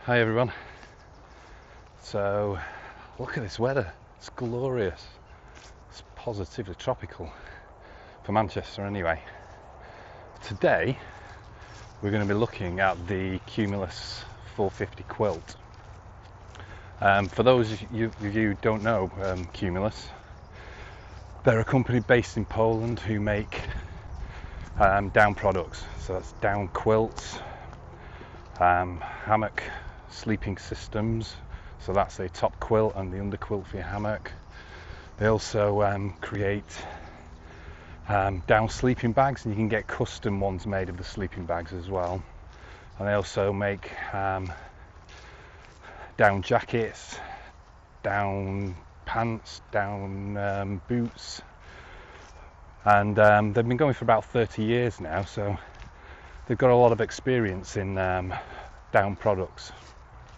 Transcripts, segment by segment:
Hi everyone. So look at this weather, it's glorious. It's positively tropical for Manchester anyway. Today we're going to be looking at the Cumulus 450 quilt. For those of you who don't know Cumulus, they're a company based in Poland who make down products. So that's down quilts, hammock sleeping systems, so that's the top quilt and the underquilt for your hammock. They also create down sleeping bags, and you can get custom ones made of the sleeping bags as well. And they also make down jackets, down pants, down boots, and they've been going for about 30 years now, so they've got a lot of experience in down products.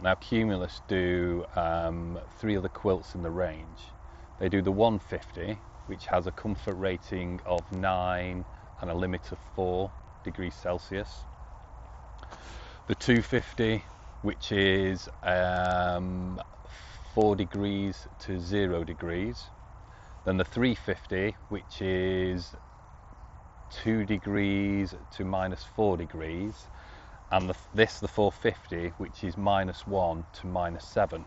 Now Cumulus do 3 other quilts in the range. They do the 150, which has a comfort rating of 9 and a limit of 4 degrees Celsius. The 250, which is 4 degrees to 0 degrees. Then the 350, which is 2 degrees to -4 degrees. And the 450, which is -1 to -7.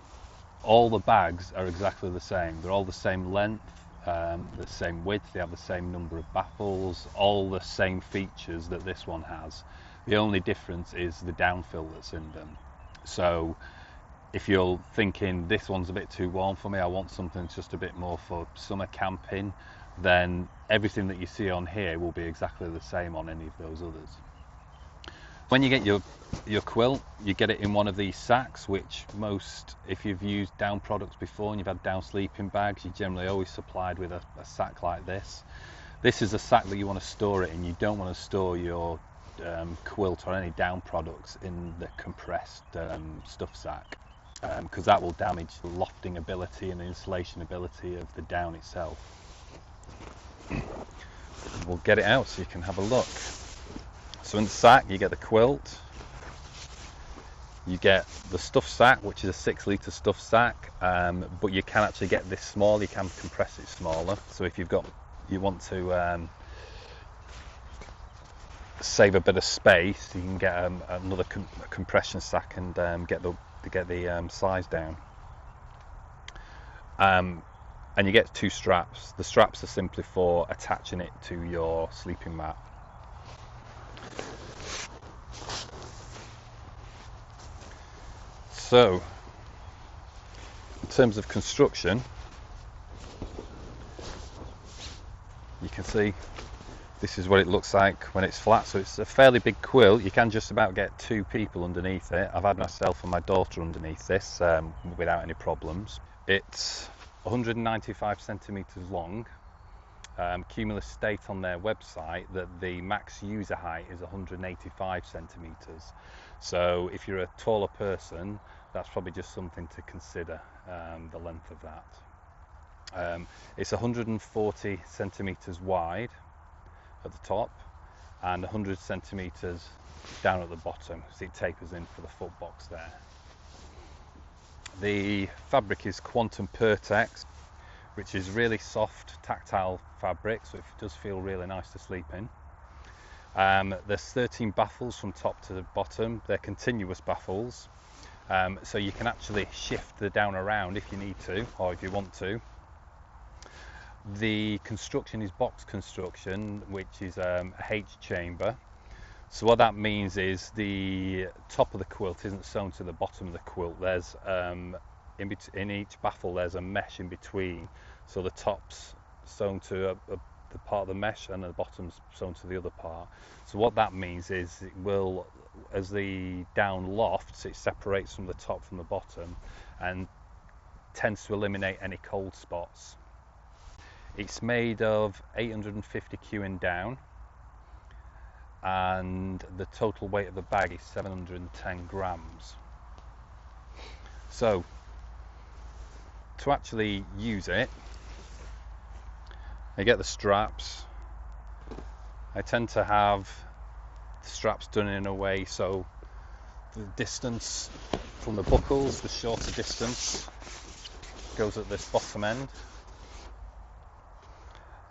All the bags are exactly the same. They're all the same length, the same width, they have the same number of baffles, all the same features that this one has. The only difference is the downfill that's in them. So if you're thinking this one's a bit too warm for me, I want something that's just a bit more for summer camping, then everything that you see on here will be exactly the same on any of those others. When you get your quilt, you get it in one of these sacks, which most, if you've used down products before and you've had down sleeping bags, you're generally always supplied with a sack like this. This is a sack that you want to store it in. You don't want to store your quilt or any down products in the compressed stuff sack, because that will damage the lofting ability and the insulation ability of the down itself. We'll get it out so you can have a look. So in the sack you get the quilt, you get the stuff sack, which is a 6-litre stuff sack, but you can actually get this small, you can compress it smaller. So if you want to save a bit of space, you can get another compression sack and get the size down. And you get 2 straps. The straps are simply for attaching it to your sleeping mat. So, in terms of construction, you can see this is what it looks like when it's flat. So it's a fairly big quilt. You can just about get 2 people underneath it. I've had myself and my daughter underneath this without any problems. It's 195 centimeters long. Cumulus state on their website that the max user height is 185 centimeters. So if you're a taller person, that's probably just something to consider, the length of that. It's 140 centimeters wide at the top and 100 centimeters down at the bottom, so it tapers in for the foot box there. The fabric is Quantum Pertex, which is really soft tactile fabric, so it does feel really nice to sleep in. There's 13 baffles from top to the bottom. They're continuous baffles, so you can actually shift the down around if you need to, or if you want to. The construction is box construction, which is a H chamber. So what that means is the top of the quilt isn't sewn to the bottom of the quilt. There's in each baffle there's a mesh in between, so the top's sewn to the part of the mesh, and the bottom's sewn to the other part. So what that means is it will, as the down lofts, it separates from the top from the bottom and tends to eliminate any cold spots. It's made of 850 in down, and the total weight of the bag is 710 grams. So to actually use it, I get the straps. I tend to have the straps done in a way so the distance from the buckles, the shorter distance, goes at this bottom end,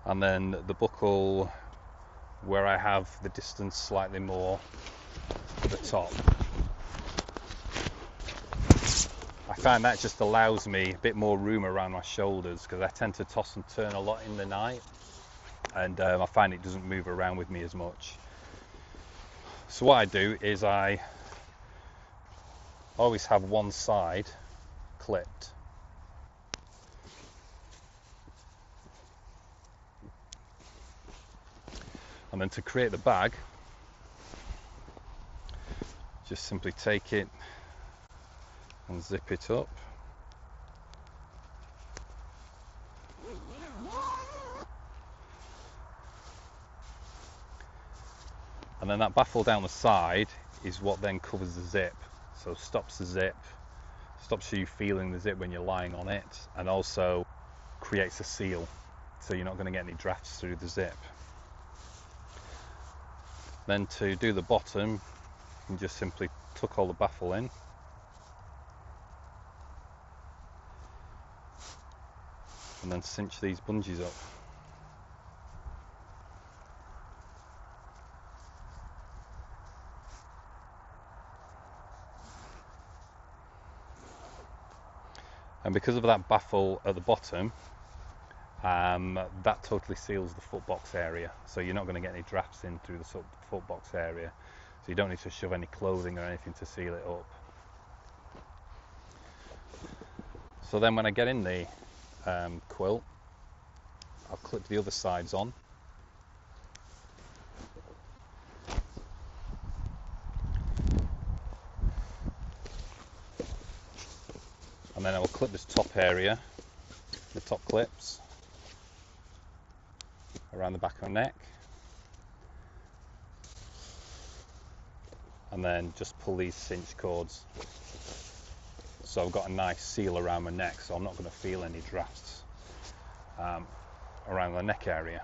and then the buckle where I have the distance slightly more at the top. I find that just allows me a bit more room around my shoulders, because I tend to toss and turn a lot in the night, and I find it doesn't move around with me as much. So what I do is I always have one side clipped. And then to create the bag, just simply take it and zip it up. And then that baffle down the side is what then covers the zip. So stops the zip, stops you feeling the zip when you're lying on it, and also creates a seal, so you're not going to get any drafts through the zip. Then to do the bottom, you can just simply tuck all the baffle in. And then cinch these bungees up. And because of that baffle at the bottom, that totally seals the foot box area, so you're not going to get any drafts in through the foot box area, so you don't need to shove any clothing or anything to seal it up. So then when I get in the quilt, I'll clip the other sides on, and then I will clip this top area, the top clips around the back of my neck, and then just pull these cinch cords, so I've got a nice seal around my neck, so I'm not going to feel any drafts around the neck area.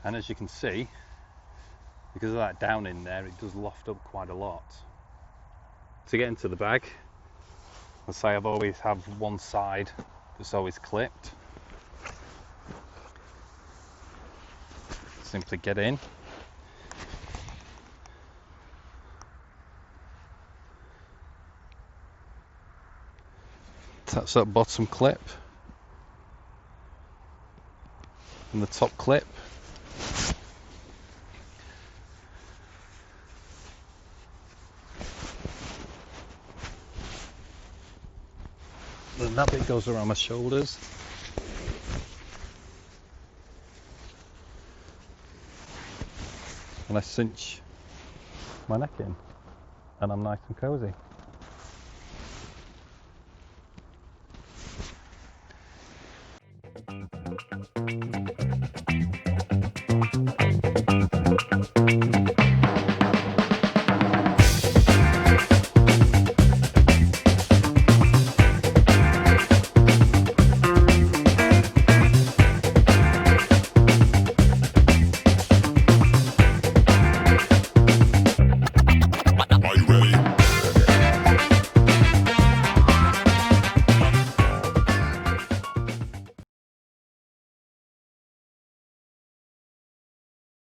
And as you can see, because of that down in there, it does loft up quite a lot. To get into the bag, I'll say I've always have one side that's always clipped. Simply get in, attach that bottom clip and the top clip, then that bit goes around my shoulders, and I cinch my neck in, and I'm nice and cozy.